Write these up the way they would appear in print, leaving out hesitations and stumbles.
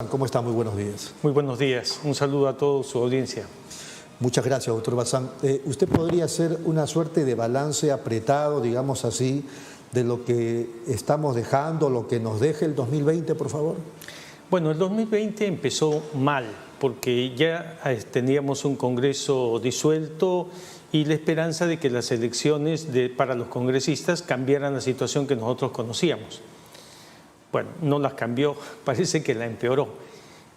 ¿Cómo está? Muy buenos días. Muy buenos días. Un saludo a toda su audiencia. Muchas gracias, doctor Bazán. ¿Usted podría hacer una suerte de balance apretado, digamos así, de lo que estamos dejando, lo que nos deje el 2020, por favor? Bueno, el 2020 empezó mal, porque ya teníamos un Congreso disuelto y la esperanza de que las elecciones para los congresistas cambiaran la situación que nosotros conocíamos. Bueno, no las cambió, parece que la empeoró.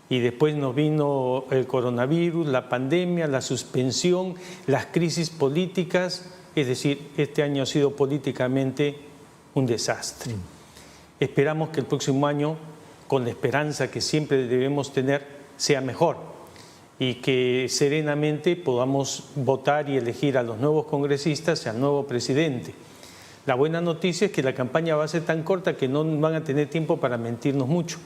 Y después nos vino el coronavirus, la pandemia, la suspensión, las crisis políticas. Es decir, este año ha sido políticamente un desastre. Esperamos que el próximo año, con la esperanza que siempre debemos tener, sea mejor y que serenamente podamos votar y elegir a los nuevos congresistas y al nuevo presidente. La buena noticia es que la campaña va a ser tan corta que no van a tener tiempo para mentirnos mucho.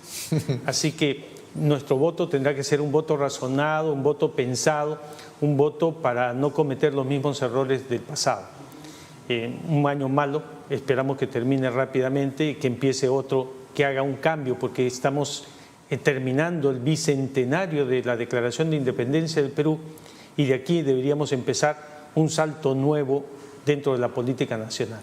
Así que nuestro voto tendrá que ser un voto razonado, un voto pensado, un voto para no cometer los mismos errores del pasado. Un año malo, esperamos que termine rápidamente y que empiece otro que haga un cambio, porque estamos terminando el bicentenario de la Declaración de Independencia del Perú y de aquí deberíamos empezar un salto nuevo dentro de la política nacional.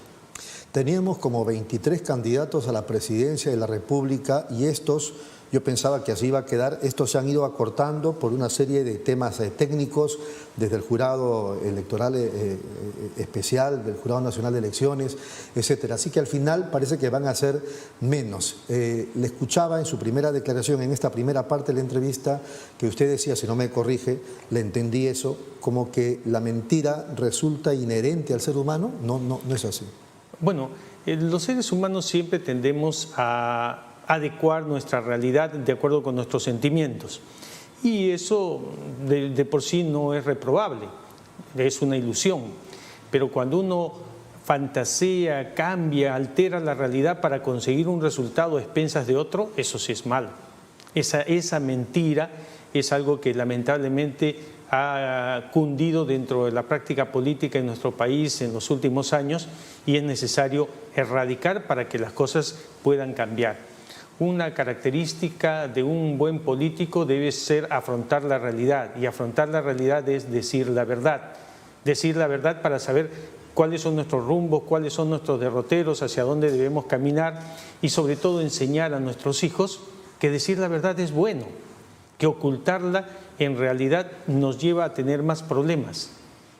Teníamos como 23 candidatos a la presidencia de la República y estos, yo pensaba que así iba a quedar, estos se han ido acortando por una serie de temas técnicos desde el Jurado Electoral Especial, del Jurado Nacional de Elecciones, etcétera. Así que al final parece que van a ser menos. Le escuchaba en su primera declaración, en esta primera parte de la entrevista, que usted decía, si no me corrige, le entendí eso, como que la mentira resulta inherente al ser humano. No es así. Bueno, los seres humanos siempre tendemos a adecuar nuestra realidad de acuerdo con nuestros sentimientos y eso de por sí no es reprobable, es una ilusión, pero cuando uno fantasea, cambia, altera la realidad para conseguir un resultado a expensas de otro, eso sí es malo. Esa mentira es algo que lamentablemente ha cundido dentro de la práctica política en nuestro país en los últimos años y es necesario erradicar para que las cosas puedan cambiar. Una característica de un buen político debe ser afrontar la realidad y afrontar la realidad es decir la verdad para saber cuáles son nuestros rumbos, cuáles son nuestros derroteros, hacia dónde debemos caminar y sobre todo enseñar a nuestros hijos que decir la verdad es bueno, que ocultarla en realidad nos lleva a tener más problemas.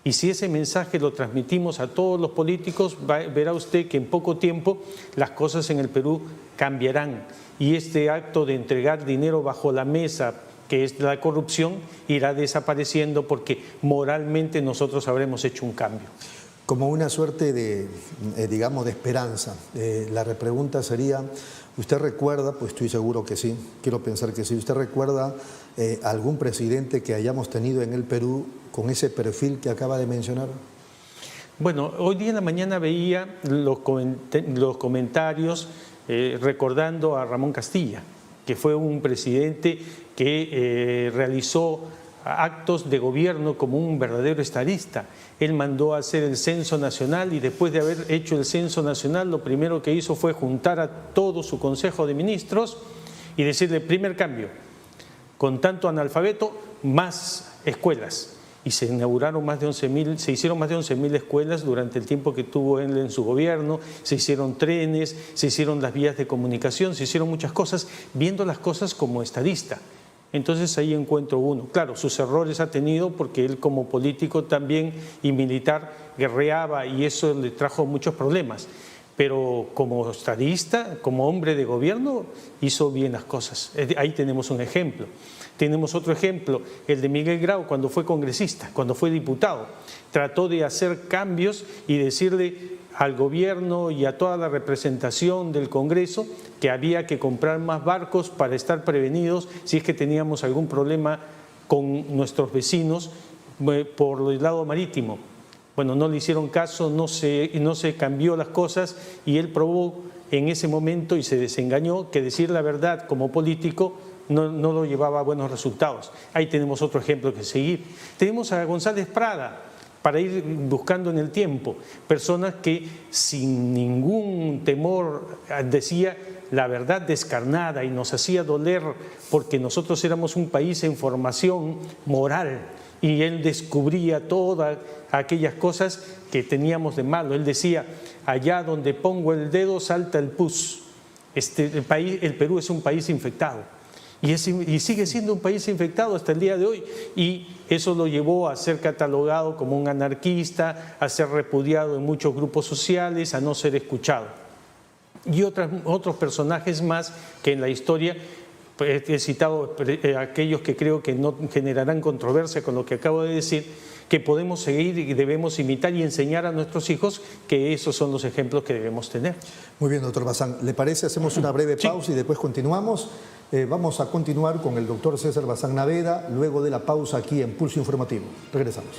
Y si ese mensaje lo transmitimos a todos los políticos, verá usted que en poco tiempo las cosas en el Perú cambiarán y este acto de entregar dinero bajo la mesa, que es la corrupción, irá desapareciendo porque moralmente nosotros habremos hecho un cambio. Como una suerte de, digamos, de esperanza. La repregunta sería, ¿usted recuerda, pues estoy seguro que sí, quiero pensar que sí, ¿usted recuerda algún presidente que hayamos tenido en el Perú con ese perfil que acaba de mencionar? Bueno, hoy día en la mañana veía los comentarios recordando a Ramón Castilla, que fue un presidente que realizó actos de gobierno como un verdadero estadista. Él mandó a hacer el censo nacional y después de haber hecho el censo nacional lo primero que hizo fue juntar a todo su consejo de ministros y decirle, primer cambio, con tanto analfabeto, más escuelas. Y se inauguraron más de 11.000, se hicieron más de 11.000 escuelas durante el tiempo que tuvo él en su gobierno, se hicieron trenes, se hicieron las vías de comunicación, se hicieron muchas cosas, viendo las cosas como estadista. Entonces ahí encuentro uno. Claro, sus errores ha tenido porque él como político también y militar guerreaba y eso le trajo muchos problemas. Pero como estadista, como hombre de gobierno, hizo bien las cosas. Ahí tenemos un ejemplo. Tenemos otro ejemplo, el de Miguel Grau cuando fue congresista, cuando fue diputado. Trató de hacer cambios y decirle al gobierno y a toda la representación del Congreso que había que comprar más barcos para estar prevenidos si es que teníamos algún problema con nuestros vecinos por el lado marítimo. Bueno, no le hicieron caso, no se cambió las cosas y él probó en ese momento y se desengañó que decir la verdad como político no lo llevaba a buenos resultados. Ahí tenemos otro ejemplo que seguir. Tenemos a González Prada, para ir buscando en el tiempo, personas que sin ningún temor decía la verdad descarnada y nos hacía doler porque nosotros éramos un país en formación moral y él descubría todas aquellas cosas que teníamos de malo. Él decía, allá donde pongo el dedo salta el pus. El Perú es un país infectado y sigue siendo un país infectado hasta el día de hoy, y eso lo llevó a ser catalogado como un anarquista, a ser repudiado en muchos grupos sociales, a no ser escuchado. Y otros personajes más que en la historia, he citado aquellos que creo que no generarán controversia con lo que acabo de decir, que podemos seguir y debemos imitar y enseñar a nuestros hijos que esos son los ejemplos que debemos tener. Muy bien, doctor Bazán. ¿Le parece? Hacemos una breve pausa y después continuamos. Vamos a continuar con el doctor César Bazán Naveda, luego de la pausa aquí en Pulso Informativo. Regresamos.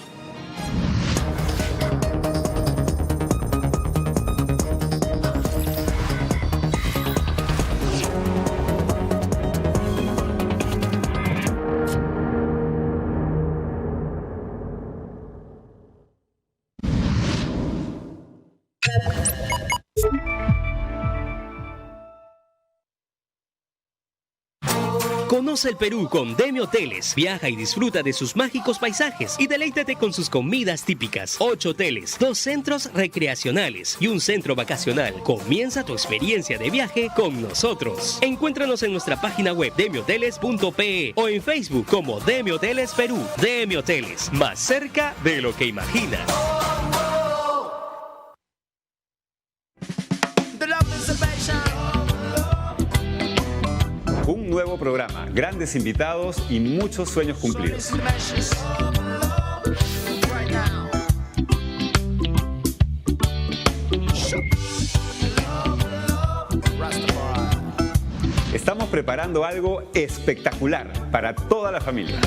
Conoce el Perú con Demi Hoteles. Viaja y disfruta de sus mágicos paisajes y deleítate con sus comidas típicas. 8 hoteles, 2 centros recreacionales y un centro vacacional. Comienza tu experiencia de viaje con nosotros. Encuéntranos en nuestra página web demioteles.pe o en Facebook como Demi Hoteles Perú. Demi Hoteles, más cerca de lo que imaginas. Un nuevo programa, grandes invitados y muchos sueños cumplidos. Estamos preparando algo espectacular para toda la familia.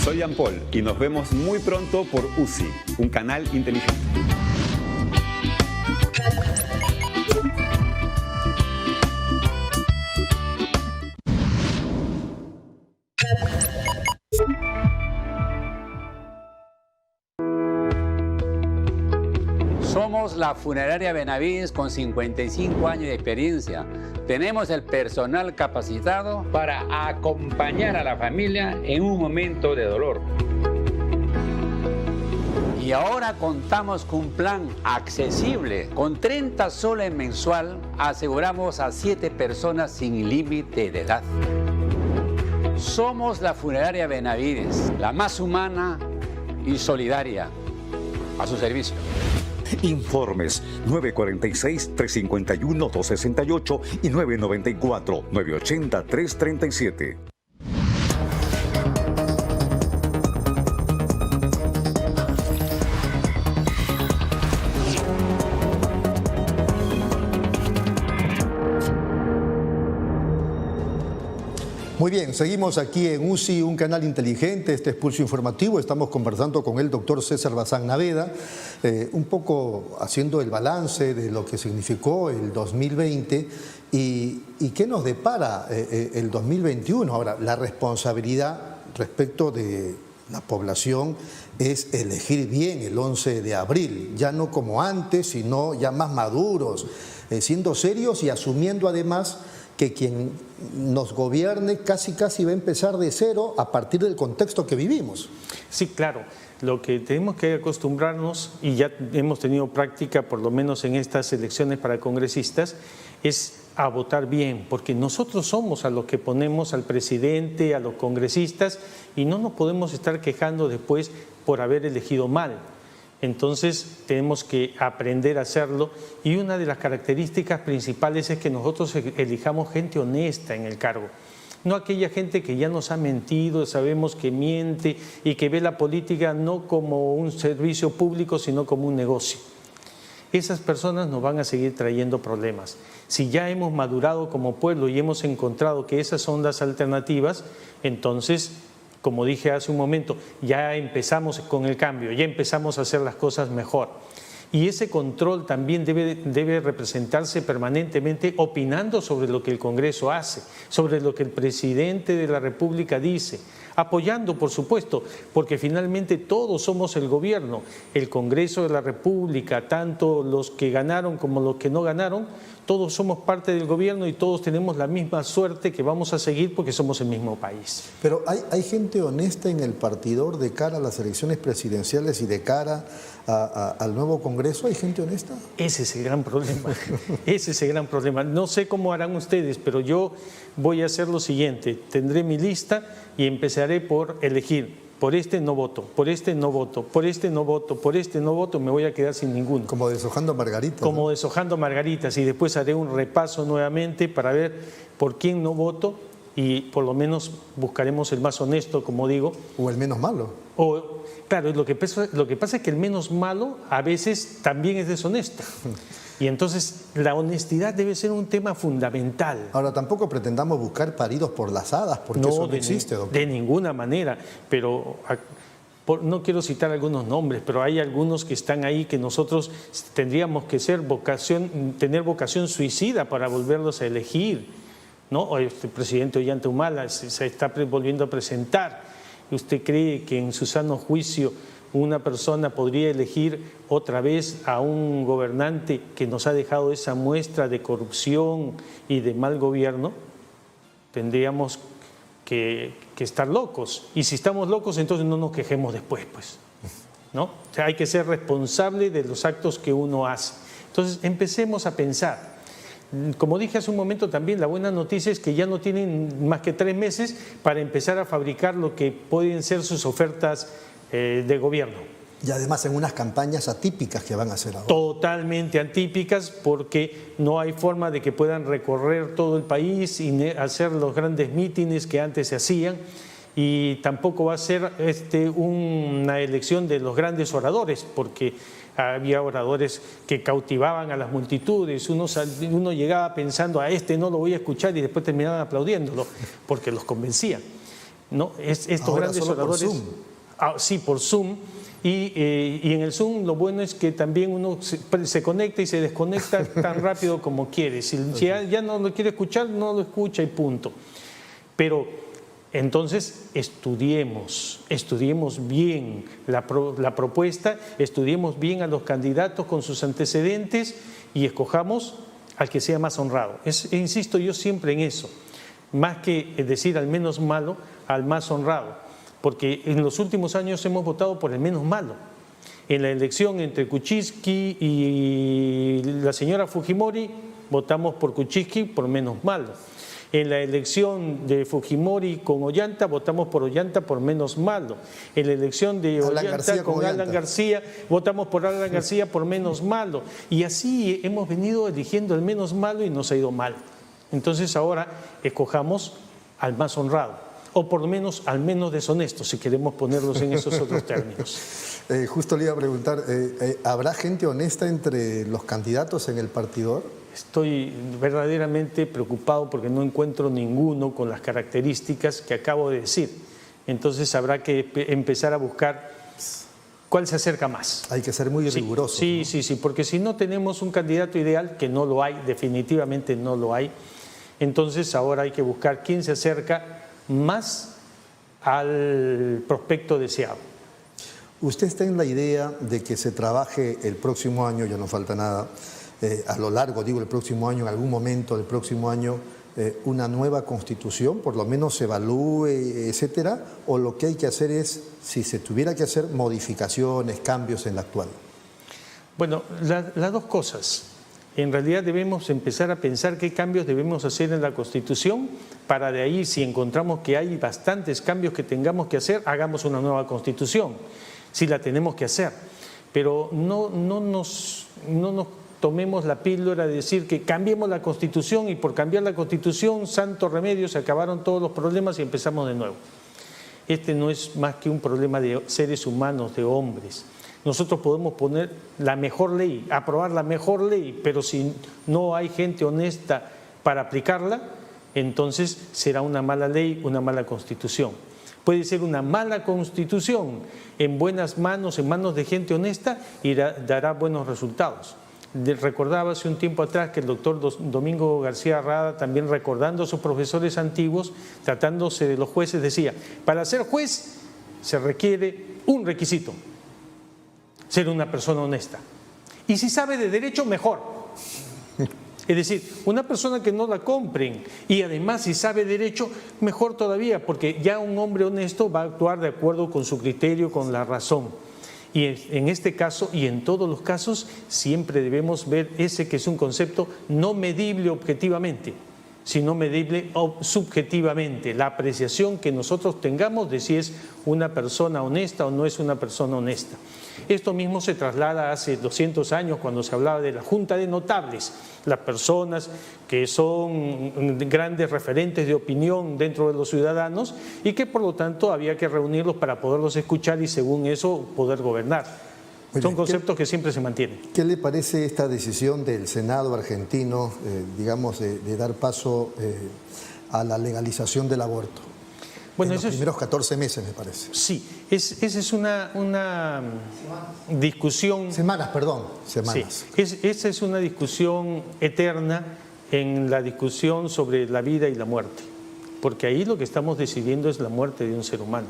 Soy Jean Paul y nos vemos muy pronto por UCI, un canal inteligente. Somos la funeraria Benavides con 55 años de experiencia. Tenemos el personal capacitado para acompañar a la familia en un momento de dolor. Y ahora contamos con un plan accesible. Con 30 soles mensual aseguramos a 7 personas sin límite de edad. Somos la funeraria Benavides, la más humana y solidaria. A su servicio. Informes 946-351-268 y 994-980-337. Muy bien, seguimos aquí en UCI, un canal inteligente, este es Pulso Informativo. Estamos conversando con el doctor César Bazán Naveda, un poco haciendo el balance de lo que significó el 2020 y qué nos depara el 2021. Ahora, la responsabilidad respecto de la población es elegir bien el 11 de abril, ya no como antes, sino ya más maduros, siendo serios y asumiendo además que quien nos gobierne casi va a empezar de cero a partir del contexto que vivimos. Sí, claro. Lo que tenemos que acostumbrarnos, y ya hemos tenido práctica por lo menos en estas elecciones para congresistas, es a votar bien, porque nosotros somos a los que ponemos al presidente, a los congresistas, y no nos podemos estar quejando después por haber elegido mal. Entonces tenemos que aprender a hacerlo, y una de las características principales es que nosotros elijamos gente honesta en el cargo. No aquella gente que ya nos ha mentido, sabemos que miente y que ve la política no como un servicio público, sino como un negocio. Esas personas nos van a seguir trayendo problemas. Si ya hemos madurado como pueblo y hemos encontrado que esas son las alternativas, entonces, como dije hace un momento, ya empezamos con el cambio, ya empezamos a hacer las cosas mejor. Y ese control también debe representarse permanentemente opinando sobre lo que el Congreso hace, sobre lo que el presidente de la República dice, apoyando, por supuesto, porque finalmente todos somos el gobierno, el Congreso de la República, tanto los que ganaron como los que no ganaron, todos somos parte del gobierno y todos tenemos la misma suerte que vamos a seguir porque somos el mismo país. Pero ¿hay gente honesta en el partidor de cara a las elecciones presidenciales y de cara al nuevo Congreso? ¿Hay gente honesta? Ese es el gran problema, ese es el gran problema. No sé cómo harán ustedes, pero yo voy a hacer lo siguiente, tendré mi lista y empezaré por elegir. Por este no voto, por este no voto, por este no voto, por este no voto, me voy a quedar sin ninguno. Como deshojando margaritas. Como ¿no? Deshojando margaritas, y después haré un repaso nuevamente para ver por quién no voto y por lo menos buscaremos el más honesto, como digo. O el menos malo. Claro, lo que pasa es que el menos malo a veces también es deshonesto. Y entonces la honestidad debe ser un tema fundamental. Ahora, tampoco pretendamos buscar paridos por las hadas, porque eso no existe, doctor. De ninguna manera, pero no quiero citar algunos nombres, pero hay algunos que están ahí que nosotros tendríamos que tener vocación suicida para volverlos a elegir, ¿no? El presidente Ollanta Humala se está volviendo a presentar. ¿Usted cree que en su sano juicio una persona podría elegir otra vez a un gobernante que nos ha dejado esa muestra de corrupción y de mal gobierno? Tendríamos que estar locos. Y si estamos locos, entonces no nos quejemos después, pues, ¿no? O sea, hay que ser responsable de los actos que uno hace. Entonces, empecemos a pensar. Como dije hace un momento también, la buena noticia es que ya no tienen más que 3 meses para empezar a fabricar lo que pueden ser sus ofertas de gobierno. Y además en unas campañas atípicas que van a hacer ahora. Totalmente atípicas, porque no hay forma de que puedan recorrer todo el país y hacer los grandes mítines que antes se hacían, y tampoco va a ser una elección de los grandes oradores, porque había oradores que cautivaban a las multitudes. Uno llegaba pensando, a este no lo voy a escuchar, y después terminaban aplaudiéndolo porque los convencía, ¿no? Estos ahora grandes solo oradores. por Zoom. Sí, por Zoom. Y en el Zoom lo bueno es que también uno se conecta y se desconecta tan rápido como quiere. Si ya no lo quiere escuchar, no lo escucha y punto. Pero entonces estudiemos bien la propuesta, estudiemos bien a los candidatos con sus antecedentes y escojamos al que sea más honrado. Insisto yo siempre en eso, más que decir al menos malo, al más honrado. Porque en los últimos años hemos votado por el menos malo. En la elección entre Kuczynski y la señora Fujimori, votamos por Kuczynski por menos malo. En la elección de Fujimori con Ollanta, votamos por Ollanta por menos malo. En la elección de Ollanta con Alan García, votamos por Alan García por menos malo. Y así hemos venido eligiendo el menos malo y nos ha ido mal. Entonces ahora escojamos al más honrado, o por lo menos al menos deshonesto, si queremos ponerlos en esos otros términos. Justo le iba a preguntar, ¿habrá gente honesta entre los candidatos en el partidor? Estoy verdaderamente preocupado porque no encuentro ninguno con las características que acabo de decir. Entonces habrá que empezar a buscar cuál se acerca más. Hay que ser muy riguroso. Sí, ¿no? sí, porque si no tenemos un candidato ideal, que no lo hay, definitivamente no lo hay, entonces ahora hay que buscar quién se acerca más al prospecto deseado. ¿Usted está en la idea de que se trabaje el próximo año, ya no falta nada, a lo largo, digo el próximo año, en algún momento del próximo año, una nueva constitución, por lo menos se evalúe, etcétera, o lo que hay que hacer es, si se tuviera que hacer, modificaciones, cambios en la actual? Bueno, las dos cosas. En realidad debemos empezar a pensar qué cambios debemos hacer en la Constitución, para de ahí, si encontramos que hay bastantes cambios que tengamos que hacer, hagamos una nueva Constitución, si la tenemos que hacer. Pero no nos tomemos la píldora de decir que cambiemos la Constitución y por cambiar la Constitución, santo remedio, se acabaron todos los problemas y empezamos de nuevo. Este no es más que un problema de seres humanos, de hombres. Nosotros podemos poner la mejor ley, aprobar la mejor ley, pero si no hay gente honesta para aplicarla, entonces será una mala ley, una mala constitución. Puede ser una mala constitución en buenas manos, en manos de gente honesta, y dará buenos resultados. Recordaba hace un tiempo atrás que el doctor Domingo García Rada, también recordando a sus profesores antiguos, tratándose de los jueces, decía, para ser juez se requiere un requisito, ser una persona honesta. Y si sabe de derecho, mejor. Es decir, una persona que no la compren y además si sabe derecho, mejor todavía, porque ya un hombre honesto va a actuar de acuerdo con su criterio, con la razón. Y en este caso y en todos los casos siempre debemos ver ese que es un concepto no medible objetivamente, sino medible subjetivamente, la apreciación que nosotros tengamos de si es una persona honesta o no es una persona honesta. Esto mismo se traslada hace 200 años cuando se hablaba de la Junta de Notables, las personas que son grandes referentes de opinión dentro de los ciudadanos y que por lo tanto había que reunirlos para poderlos escuchar y según eso poder gobernar. Son conceptos que siempre se mantienen. ¿Qué le parece esta decisión del Senado argentino, digamos, de dar paso a la legalización del aborto? Bueno, en los primeros 14 meses, me parece. Sí, esa es una discusión... Semanas, perdón, semanas. Sí, esa es una discusión eterna en la discusión sobre la vida y la muerte, porque ahí lo que estamos decidiendo es la muerte de un ser humano.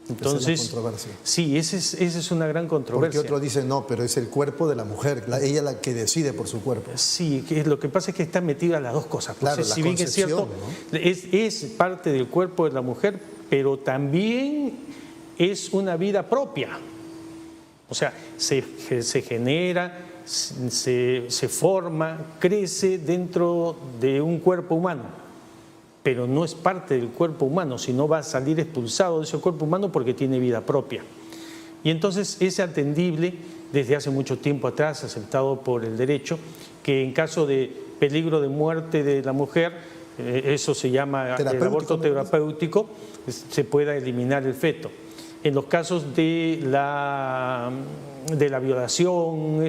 Entonces, esa es la controversia. Sí, esa es una gran controversia. Porque otro dice, no, pero es el cuerpo de la mujer, ella la que decide por su cuerpo. Sí, lo que pasa es que están metidas las dos cosas. Claro, si bien es cierto, ¿no? es parte del cuerpo de la mujer, pero también es una vida propia. O sea, se genera, se forma, crece dentro de un cuerpo humano. Pero no es parte del cuerpo humano, sino va a salir expulsado de ese cuerpo humano porque tiene vida propia. Y entonces es atendible desde hace mucho tiempo atrás, aceptado por el derecho, que en caso de peligro de muerte de la mujer, eso se llama el aborto terapéutico, se pueda eliminar el feto. En los casos de la violación,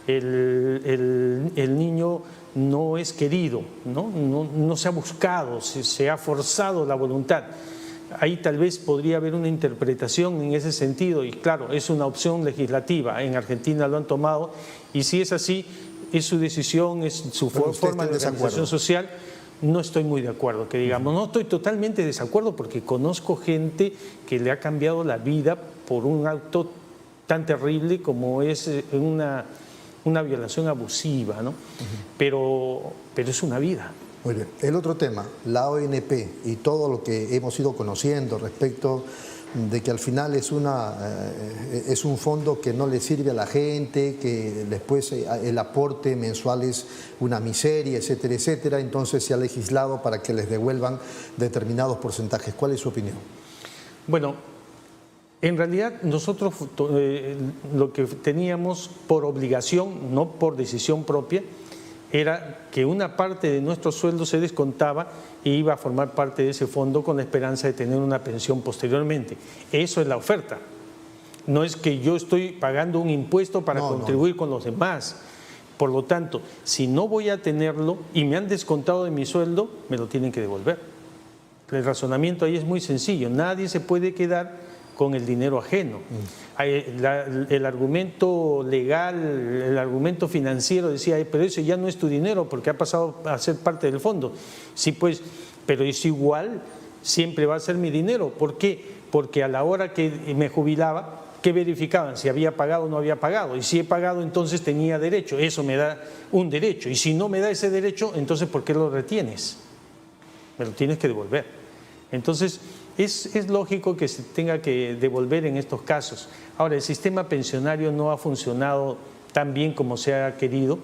el niño no es querido, no se ha buscado, se ha forzado la voluntad. Ahí tal vez podría haber una interpretación en ese sentido y claro, es una opción legislativa, en Argentina lo han tomado y si es así, es su decisión, es su forma de organización social. No estoy muy de acuerdo, que digamos, no estoy totalmente de desacuerdo porque conozco gente que le ha cambiado la vida por un acto tan terrible como es una violación abusiva, ¿no? Pero es una vida. Muy bien. El otro tema, la ONP y todo lo que hemos ido conociendo respecto de que al final es un fondo que no le sirve a la gente, que después el aporte mensual es una miseria, etcétera, etcétera. Entonces se ha legislado para que les devuelvan determinados porcentajes. ¿Cuál es su opinión? Bueno, en realidad nosotros lo que teníamos por obligación, no por decisión propia, era que una parte de nuestro sueldo se descontaba e iba a formar parte de ese fondo con la esperanza de tener una pensión posteriormente. Eso es la oferta. No es que yo estoy pagando un impuesto para contribuir con los demás. Por lo tanto, si no voy a tenerlo y me han descontado de mi sueldo, me lo tienen que devolver. El razonamiento ahí es muy sencillo. Nadie se puede quedar con el dinero ajeno. El argumento legal, el argumento financiero decía, pero eso ya no es tu dinero porque ha pasado a ser parte del fondo. Sí, pues, pero es igual, siempre va a ser mi dinero. ¿Por qué? Porque a la hora que me jubilaba, ¿qué verificaban? Si había pagado o no había pagado. Y si he pagado, entonces tenía derecho. Eso me da un derecho. Y si no me da ese derecho, entonces ¿por qué lo retienes? Me lo tienes que devolver. Entonces, es lógico que se tenga que devolver en estos casos. Ahora, el sistema pensionario no ha funcionado tan bien como se ha querido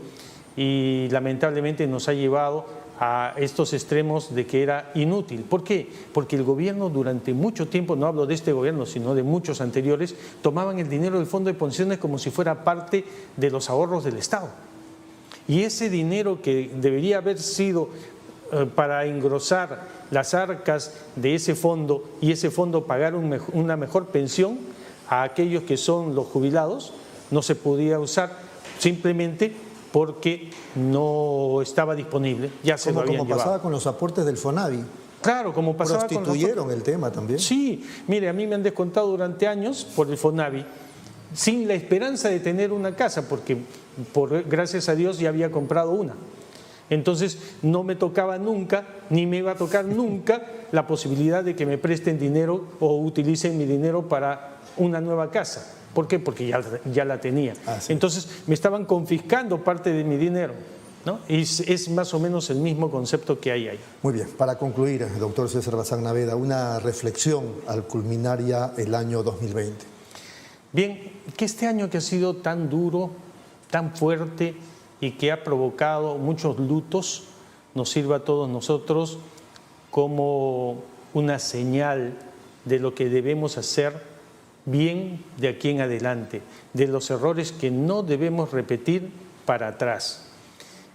y lamentablemente nos ha llevado a estos extremos de que era inútil. ¿Por qué? Porque el gobierno durante mucho tiempo, no hablo de este gobierno, sino de muchos anteriores, tomaban el dinero del fondo de pensiones como si fuera parte de los ahorros del Estado. Y ese dinero que debería haber sido para engrosar las arcas de ese fondo y ese fondo pagar una mejor pensión a aquellos que son los jubilados, no se podía usar simplemente porque no estaba disponible, ya se lo habían llevado. Como pasaba con los aportes del FONAVI. Claro, como pasaba con los... ¿Prostituyeron el tema también? Sí, mire, a mí me han descontado durante años por el FONAVI sin la esperanza de tener una casa, porque gracias a Dios ya había comprado una. Entonces no me tocaba nunca, ni me iba a tocar nunca la posibilidad de que me presten dinero o utilicen mi dinero para una nueva casa. ¿Por qué? Porque ya la tenía. Entonces me estaban confiscando parte de mi dinero, ¿no? Y es más o menos el mismo concepto que hay ahí. Muy bien, para concluir, doctor César Bazán Naveda, una reflexión al culminar ya el año 2020. Bien, que este año que ha sido tan duro, tan fuerte y que ha provocado muchos lutos, nos sirva a todos nosotros como una señal de lo que debemos hacer bien de aquí en adelante, de los errores que no debemos repetir para atrás.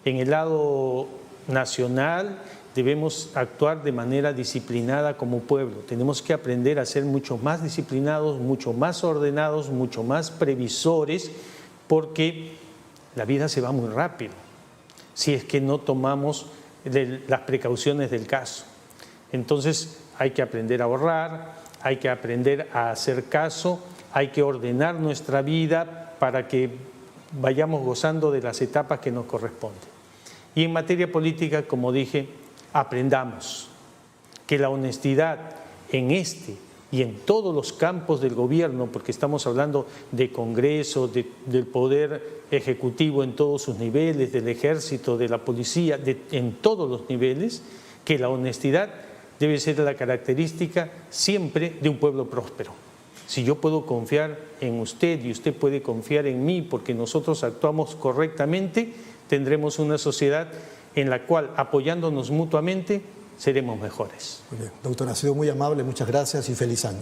En el lado nacional debemos actuar de manera disciplinada como pueblo. Tenemos que aprender a ser mucho más disciplinados, mucho más ordenados, mucho más previsores, porque la vida se va muy rápido si es que no tomamos las precauciones del caso. Entonces hay que aprender a ahorrar, hay que aprender a hacer caso, hay que ordenar nuestra vida para que vayamos gozando de las etapas que nos corresponden. Y en materia política, como dije, aprendamos que la honestidad en este y en todos los campos del gobierno, porque estamos hablando de Congreso, del Poder Ejecutivo en todos sus niveles, del Ejército, de la Policía, en todos los niveles, que la honestidad debe ser la característica siempre de un pueblo próspero. Si yo puedo confiar en usted y usted puede confiar en mí porque nosotros actuamos correctamente, tendremos una sociedad en la cual, apoyándonos mutuamente, seremos mejores. Muy bien. Doctor, ha sido muy amable, muchas gracias y feliz año.